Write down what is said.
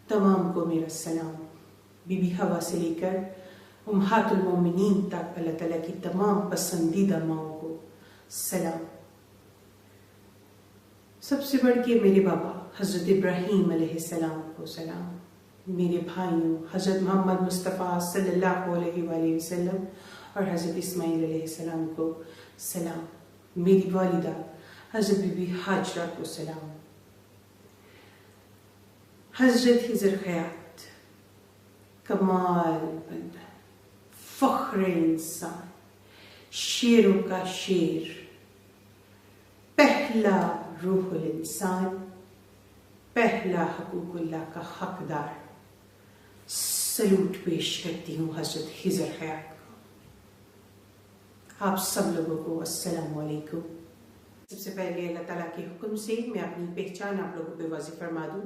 تمام کو میرا سلام. بی بی حوا سے لے کر امہات المومنین تک اللہ تعالیٰ کی تمام پسندیدہ ماؤں کو سلام. سب سے بڑھ کے میرے بابا حضرت ابراہیم علیہ السلام کو سلام. میرے بھائیوں حضرت محمد مصطفیٰ صلی اللہ علیہ وآلہ وسلم اور حضرت اسماعیل علیہ السلام کو سلام. میری والدہ حضرت بی بی ہاجرہ کو سلام. حضرت خضر خیاط کمال بندہ، فخر انسان، شیروں کا شیر، پہلا روح الانسان، پہلا حقوق اللہ کا حقدار. سلوٹ پیش کرتی ہوں حضرت خضر خیاط کو. آپ سب لوگوں کو السلام علیکم. سب سے پہلے اللہ تعالیٰ کے حکم سے میں اپنی پہچان آپ لوگوں پہ واضح فرما دوں.